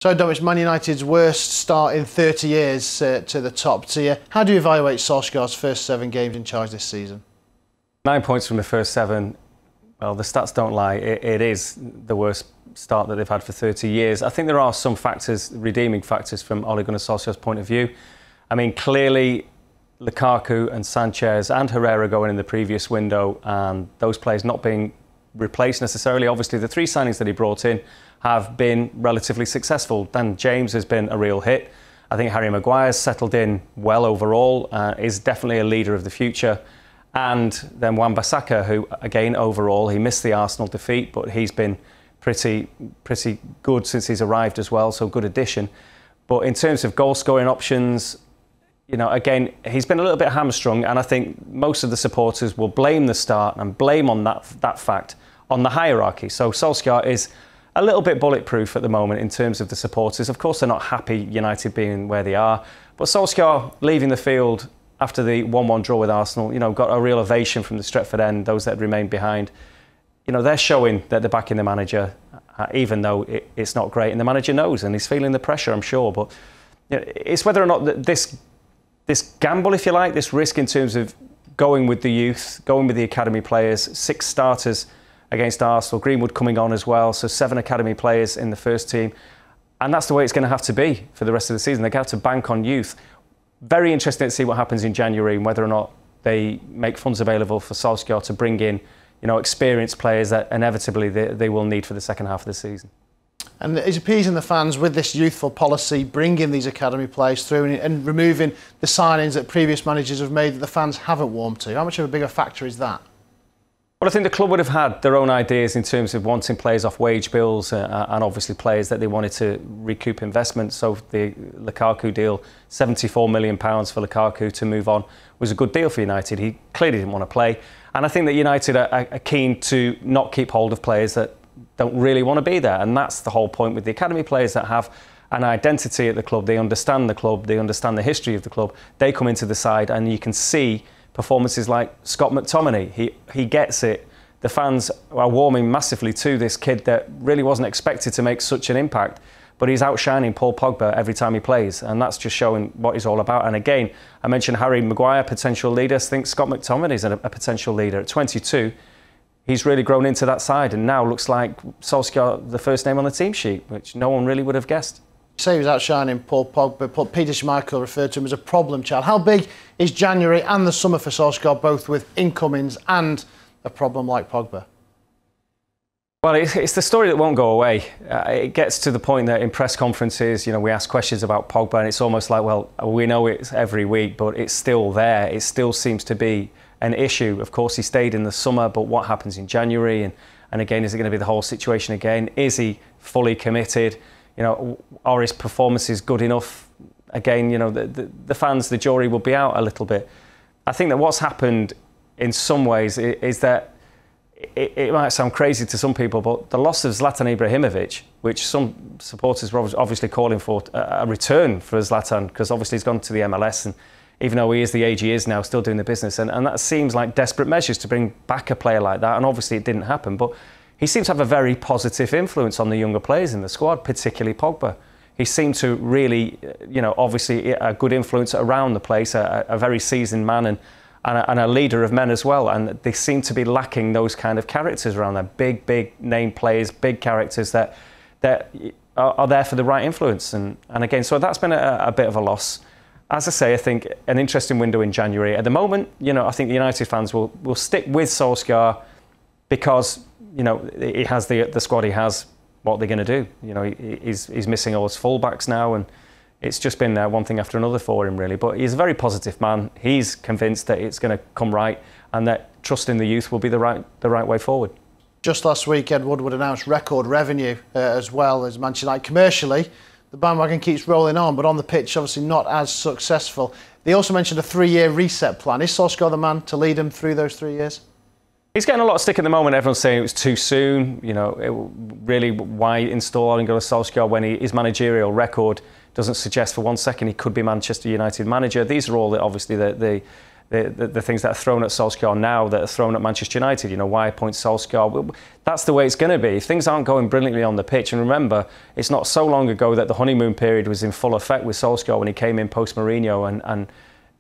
So, Dom, it's Man United's worst start in 30 years to the top tier. How do you evaluate Solskjaer's first 7 games in charge this season? 9 points from the first 7. Well, the stats don't lie. It is the worst start that they've had for 30 years. I think there are some factors, redeeming factors from Ole Gunnar Solskjaer's point of view. I mean, clearly Lukaku and Sanchez and Herrera going in the previous window, and those players not being replaced necessarily. Obviously, the 3 signings that he brought in have been relatively successful. Dan James has been a real hit. I think Harry Maguire's settled in well overall, is definitely a leader of the future. And then Wan-Bissaka, who, again, overall, he missed the Arsenal defeat, but he's been pretty good since he's arrived as well, so good addition. But in terms of goal-scoring options, you know, again, he's been a little bit hamstrung, and I think most of the supporters will blame the start and blame on that fact on the hierarchy. So Solskjaer is a little bit bulletproof at the moment in terms of the supporters. Of course, they're not happy United being where they are, but Solskjaer leaving the field after the 1-1 draw with Arsenal, you know, got a real ovation from the Stretford end, those that had remained behind. You know, they're showing that they're backing the manager, even though it's not great, and the manager knows, and he's feeling the pressure, I'm sure. But you know, it's whether or not this gamble, if you like, this risk in terms of going with the youth, going with the academy players, 6 starters against Arsenal, Greenwood coming on as well, so 7 academy players in the first team. And that's the way it's going to have to be for the rest of the season. They're going to have to bank on youth. Very interesting to see what happens in January and whether or not they make funds available for Solskjaer to bring in, you know, experienced players that inevitably they will need for the second half of the season. And is appeasing the fans with this youthful policy, bringing these academy players through and removing the signings that previous managers have made that the fans haven't warmed to? How much of a bigger factor is that? Well, I think the club would have had their own ideas in terms of wanting players off wage bills and obviously players that they wanted to recoup investment. So the Lukaku deal, £74 million for Lukaku to move on, was a good deal for United. He clearly didn't want to play. And I think that United are keen to not keep hold of players that don't really want to be there. And that's the whole point with the academy players that have an identity at the club. They understand the club. They understand the history of the club. They come into the side and you can see performances like Scott McTominay. He gets it. The fans are warming massively to this kid that really wasn't expected to make such an impact, but he's outshining Paul Pogba every time he plays, and that's just showing what he's all about. And again, I mentioned Harry Maguire, potential leader. I think Scott McTominay is a potential leader. At 22, he's really grown into that side, and now looks like Solskjaer, the first name on the team sheet, which no one really would have guessed. You say he was outshining Paul Pogba, but Peter Schmeichel referred to him as a problem child. How big is January and the summer for Solskjaer, both with incomings and a problem like Pogba? Well, it's the story that won't go away. It gets to the point that in press conferences, you know, we ask questions about Pogba, and it's almost like, well, we know it's every week, but it's still there. It still seems to be an issue. Of course, he stayed in the summer, but what happens in January? And again, is it going to be the whole situation again? Is he fully committed? You know, are his performances good enough? Again, you know, the fans, the jury will be out a little bit. I think that what's happened in some ways is that it might sound crazy to some people, but the loss of Zlatan Ibrahimović, which some supporters were obviously calling for a return for Zlatan, because obviously he's gone to the MLS, and even though he is the age he is now, still doing the business, and that seems like desperate measures to bring back a player like that, and obviously it didn't happen, but he seems to have a very positive influence on the younger players in the squad, particularly Pogba. He seemed to really, you know, obviously a good influence around the place, a very seasoned man and a leader of men as well. And they seem to be lacking those kind of characters around there. Big name players, big characters that are there for the right influence. And again, so that's been a bit of a loss. As I say, I think an interesting window in January. At the moment, you know, I think the United fans will stick with Solskjaer because, you know, he has the squad he has. What they're going to do, you know, he's missing all his fullbacks now, and it's just been one thing after another for him, really. But he's a very positive man. He's convinced that it's going to come right, and that trusting the youth will be the right way forward. Just last week, Ed Woodward announced record revenue as well as Manchester United. Commercially, the bandwagon keeps rolling on, but on the pitch, obviously not as successful. They also mentioned a 3-year reset plan. Is Solskjaer the man to lead them through those 3 years? He's getting a lot of stick at the moment. Everyone's saying it was too soon. You know, really, why install Ole Gunnar Solskjaer when his managerial record doesn't suggest for one second he could be Manchester United manager? These are all obviously the the things that are thrown at Solskjaer now that are thrown at Manchester United. You know, why appoint Solskjaer? That's the way it's going to be. If things aren't going brilliantly on the pitch, and remember, it's not so long ago that the honeymoon period was in full effect with Solskjaer when he came in post Mourinho, and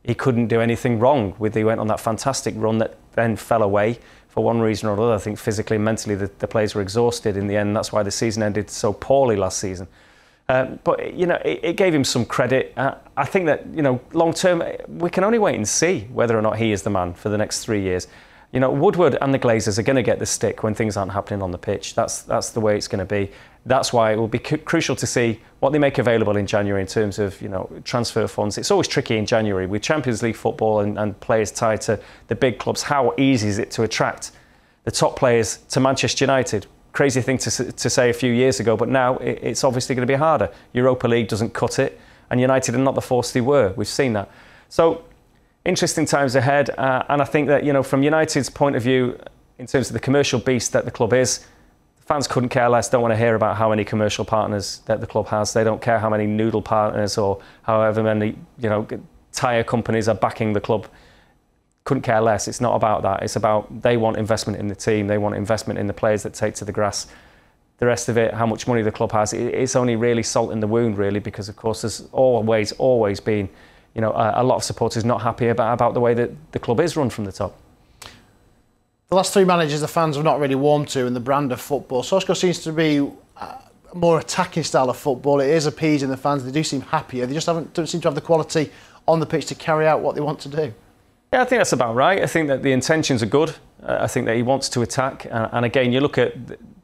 he couldn't do anything wrong. He went on that fantastic run that then fell away for one reason or another. I think physically and mentally the players were exhausted in the end. That's why the season ended so poorly last season. But, you know, it gave him some credit. I think that, you know, long term, we can only wait and see whether or not he is the man for the next 3 years. You know, Woodward and the Glazers are going to get the stick when things aren't happening on the pitch. That's the way it's going to be. That's why it will be crucial to see what they make available in January in terms of, you know, transfer funds. It's always tricky in January with Champions League football and players tied to the big clubs. How easy is it to attract the top players to Manchester United? Crazy thing to say a few years ago, but now it's obviously going to be harder. Europa League doesn't cut it, and United are not the force they were. We've seen that. So, interesting times ahead, and I think that, you know, from United's point of view, in terms of the commercial beast that the club is, the fans couldn't care less, don't want to hear about how many commercial partners that the club has. They don't care how many noodle partners or however many, you know, tyre companies are backing the club. Couldn't care less. It's not about that. It's about they want investment in the team. They want investment in the players that take to the grass. The rest of it, how much money the club has, it's only really salt in the wound, really, because, of course, there's always been, you know, a lot of supporters not happy about the way that the club is run from the top. The last three managers the fans have not really warmed to in the brand of football. Solskjaer seems to be a more attacking style of football. It is appeasing the fans. They do seem happier. They just don't seem to have the quality on the pitch to carry out what they want to do. Yeah, I think that's about right. I think that the intentions are good. I think that he wants to attack. And again, you look at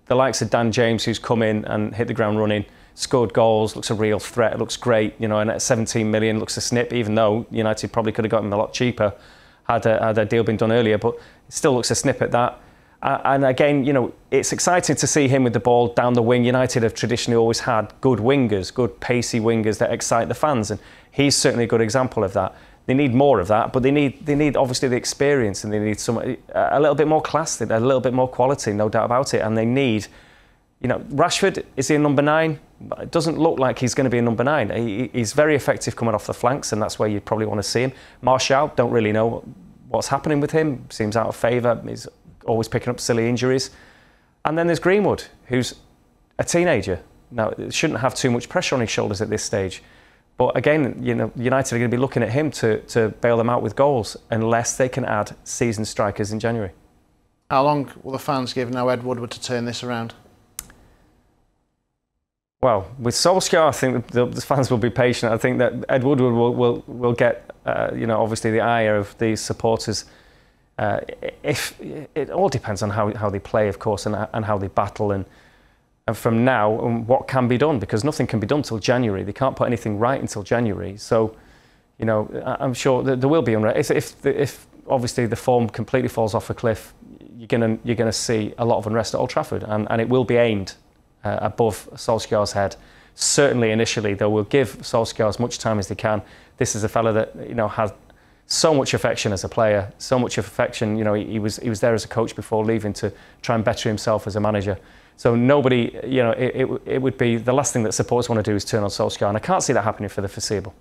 the likes of Dan James, who's come in and hit the ground running, scored goals, looks a real threat, looks great. You know, and at 17 million, looks a snip, even though United probably could have got him a lot cheaper had a deal been done earlier. But it still looks a snip at that. And again, you know, it's exciting to see him with the ball down the wing. United have traditionally always had good wingers, good pacey wingers that excite the fans. And he's certainly a good example of that. They need more of that, but they need obviously the experience, and they need a little bit more class, a little bit more quality, no doubt about it. And they need, you know, Rashford, is he a number 9? It doesn't look like he's going to be a number 9. He's very effective coming off the flanks, and that's where you'd probably want to see him. Martial, don't really know what's happening with him. Seems out of favour. He's always picking up silly injuries. And then there's Greenwood, who's a teenager. Now, shouldn't have too much pressure on his shoulders at this stage. But again, you know, United are going to be looking at him to bail them out with goals unless they can add seasoned strikers in January. How long will the fans give now Ed Woodward to turn this around? Well, with Solskjaer, I think the fans will be patient. I think that Ed Woodward will get, you know, obviously the ire of these supporters. If it all depends on how they play, of course, and how they battle, and from now, what can be done, because nothing can be done till January. They can't put anything right until January. So, you know, I'm sure that there will be unrest. If obviously the form completely falls off a cliff, you're gonna see a lot of unrest at Old Trafford, and it will be aimed above Solskjaer's head. Certainly initially, they will give Solskjaer as much time as they can. This is a fella that, you know, has so much affection as a player, so much affection. You know, he was there as a coach before leaving to try and better himself as a manager. So nobody, you know, it would be the last thing that supporters want to do is turn on Solskjaer, and I can't see that happening for the foreseeable.